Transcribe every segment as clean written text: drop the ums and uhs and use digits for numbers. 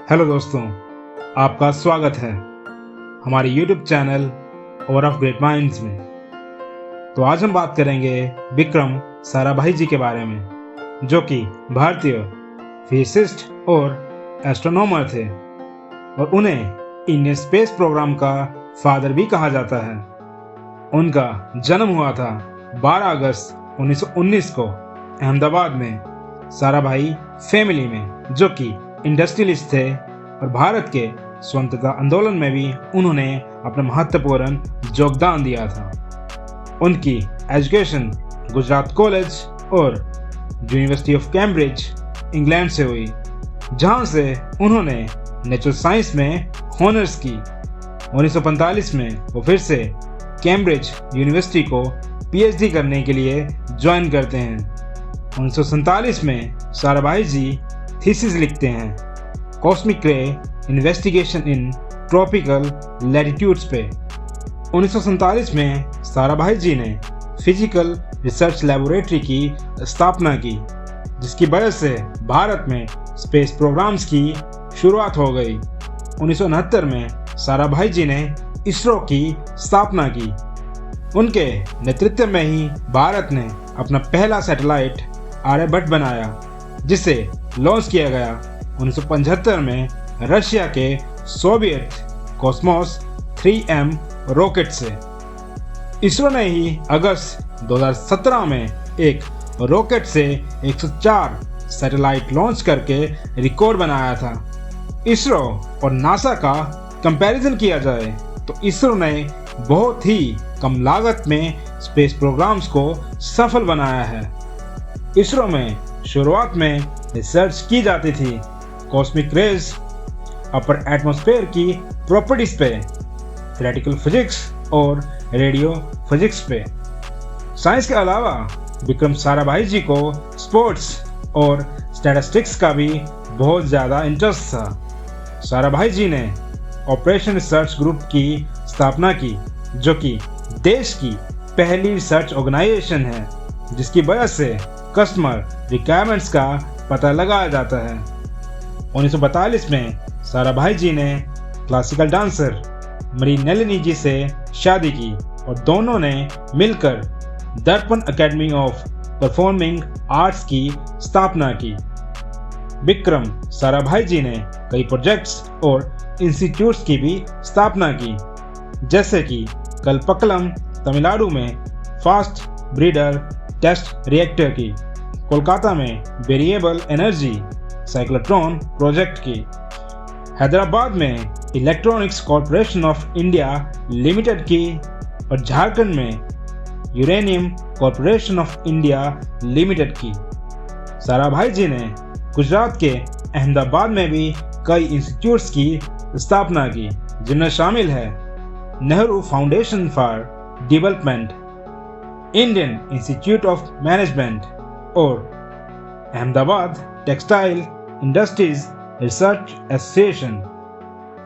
Hello दोस्तों, आपका स्वागत है हमारे YouTube channel over of great minds में। तो आज हम बात करेंगे विक्रम साराभाई जी के बारे में, जो कि भारतीय फिजिसिस्ट और एस्ट्रोनॉमर थे और उन्हें इंडियन स्पेस प्रोग्राम का फादर भी कहा जाता है। उनका जन्म हुआ था 12 अगस्त 1919 को अहमदाबाद में साराभाई फैमिली में, जो कि इंडस्ट्रियलिस्ट थे और भारत के स्वतंत्रता आंदोलन में भी उन्होंने अपना महत्वपूर्ण योगदान दिया था। उनकी एजुकेशन गुजरात कॉलेज और यूनिवर्सिटी ऑफ कैम्ब्रिज इंग्लैंड से हुई, जहां से उन्होंने नेचुरल साइंस में ऑनर्स की। 1945 में वो फिर से कैम्ब्रिज यूनिवर्सिटी को पीएचडी करने के लिए ज्वाइन करते हैं। 1947 में साराभाई जी थीसिस लिखते हैं कॉस्मिक रे इन्वेस्टिगेशन इन ट्रॉपिकल लैटिट्यूड्स पे। 1947 में साराभाई जी ने फिजिकल रिसर्च लेबोरेटरी की स्थापना की, जिसकी वजह से भारत में स्पेस प्रोग्राम्स की शुरुआत हो गई। 1969 में साराभाई जी ने इसरो की स्थापना की। उनके नेतृत्व में ही भारत ने अपना पहला सैटेलाइट आर्यभट्ट बनाया, जिसे लॉन्च किया गया 1975 में रशिया के सोवियत कॉस्मोस 3M रॉकेट से। इसरो ने ही अगस्त 2017 में एक रॉकेट से 104 सैटेलाइट लॉन्च करके रिकॉर्ड बनाया था। इसरो और नासा का कंपैरिजन किया जाए तो इसरो ने बहुत ही कम लागत में स्पेस प्रोग्राम्स को सफल बनाया है। इसरो में शुरुआत में रिसर्च की जाती थी कॉस्मिक रेज, अपर एटमॉस्फेयर की प्रॉपर्टीज पे, थ्योरेटिकल फिजिक्स और रेडियो फिजिक्स पे। साइंस के अलावा विक्रम साराभाई जी को स्पोर्ट्स और स्टैटिस्टिक्स का भी बहुत ज़्यादा इंटरेस्ट था। साराभाई जी ने ऑपरेशन रिसर्च ग्रुप की स्थापना की, जो कि देश की पहली रिसर्च ऑर्गेनाइजेशन है, जिसकी वजह से कस्टमर रिक्वायरमेंट्स का पता लगाया जाता है। 1942 में साराभाई जी ने क्लासिकल डांसर मरीनेलिनी जी से शादी की और दोनों ने मिलकर दर्पण एकेडमी ऑफ परफॉर्मिंग आर्ट्स की स्थापना की। विक्रम साराभाई जी ने कई प्रोजेक्ट्स और इंस्टीट्यूट्स की भी स्थापना की, जैसे कि कलपक्कलम तमिलनाडु में फास्ट ब्रीडर टेस्ट रिएक्टर की, कोलकाता में वेरिएबल एनर्जी साइक्लोट्रॉन प्रोजेक्ट की, हैदराबाद में electronics corporation of India limited की और झारखंड में uranium corporation of India limited की। साराभाई जी ने गुजरात के अहमदाबाद में भी कई इंस्टीट्यूट्स की स्थापना की, जिनमें शामिल है Nehru Foundation for Development, Indian Institute of Management और Ahmedabad Textile Industries Research Association.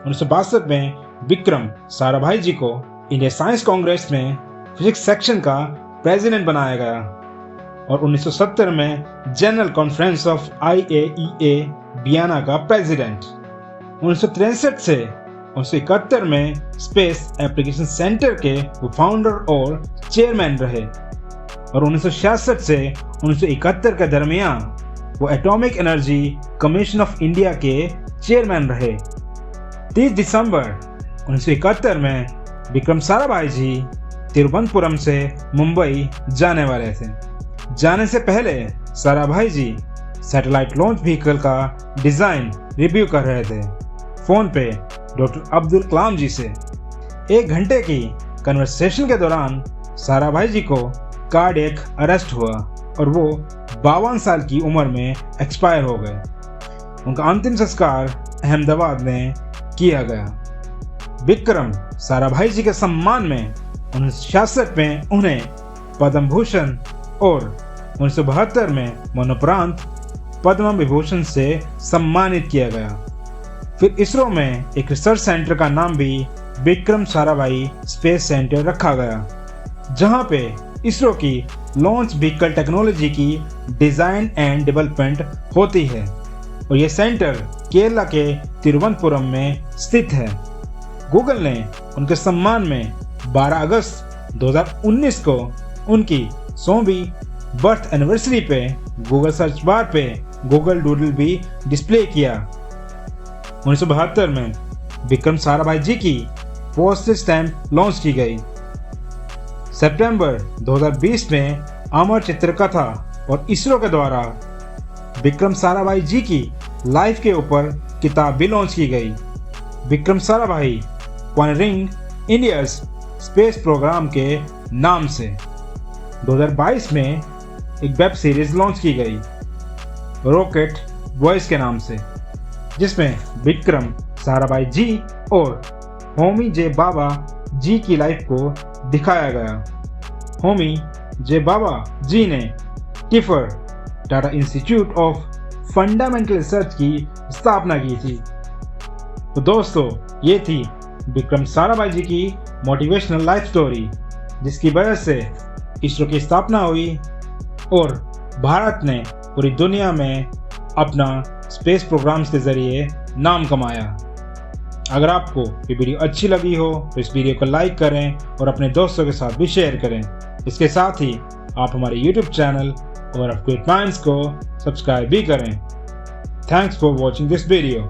1962 में विक्रम साराभाई जी को इंडियन साइंस कांग्रेस में फिजिक्स सेक्शन का प्रेसिडेंट बनाया गया और 1970 में general conference of IAEA Vienna का प्रेसिडेंट। 1963 से 1971 में स्पेस एप्लीकेशन सेंटर के वो फाउंडर और चेयरमैन रहे और 1966 से 1971 के दरमियान वो atomic energy commission of India के चेयरमैन रहे। 30 दिसंबर 1971 में विक्रम साराभाई जी तिरुवनंतपुरम से मुंबई जाने वाले थे। जाने से पहले साराभाई जी सैटेलाइट लॉन्च व्हीकल का डिज़ाइन रिव्यू कर रहे थे फ़ोन पे डॉक्टर अब्दुल कलाम जी से। 1 घंटे की कन्वर्सेशन के दौरान साराभाई जी को कार्डियक अरेस्ट हुआ और वो 52 साल की उम्र में एक्सपायर हो गए। उनका अंतिम संस्कार अहमदाबाद में किया गया। विक्रम साराभाई जी के सम्मान में 1966 में उन्हें पद्म भूषण और 1972 में मरणोपरांत पद्म विभूषण से सम्मानित किया गया। फिर इसरो में एक रिसर्च सेंटर का नाम भी विक्रम साराभाई स्पेस सेंटर रखा गया, जहां पे इसरो की लॉन्च व्हीकल टेक्नोलॉजी की डिज़ाइन एंड डेवलपमेंट होती है। और ये सेंटर केरला के तिरुवनंतपुरम में स्थित है। गूगल ने उनके सम्मान में 12 अगस्त 2019 को उनकी 100वीं बर्थ एनिवर्सरी पे गूगल सर्च बार पे गूगल डूडल भी डिस्प्ले किया। 1972 में विक्रम साराभाई जी की पोस्टल स्टैम्प लॉन्च की गई। सितंबर 2020 में अमर चित्रकथा और इसरो के द्वारा विक्रम साराभाई जी की लाइफ के ऊपर किताब भी लॉन्च की गई। Vikram Sarabhai pioneering India space programme के नाम से 2022 में एक वेब सीरीज लॉन्च की गई रॉकेट बॉयज के नाम से, जिसमें विक्रम साराभाई जी और होमी जे बाबा जी की लाइफ को दिखाया गया। होमी जे बाबा जी ने tipper Tata institute of fundamental research की स्थापना की थी। तो दोस्तों, ये थी विक्रम साराभाई जी की मोटिवेशनल लाइफ स्टोरी, जिसकी वजह से इसरो की स्थापना हुई और भारत ने पूरी दुनिया में अपना स्पेस प्रोग्राम्स के ज़रिए नाम कमाया। अगर आपको ये वीडियो अच्छी लगी हो तो इस वीडियो को लाइक करें और अपने दोस्तों के साथ भी शेयर करें। इसके साथ ही आप हमारे YouTube चैनल और ऑफ ग्रेट माइंड्स को सब्सक्राइब भी करें। Thanks for watching this video.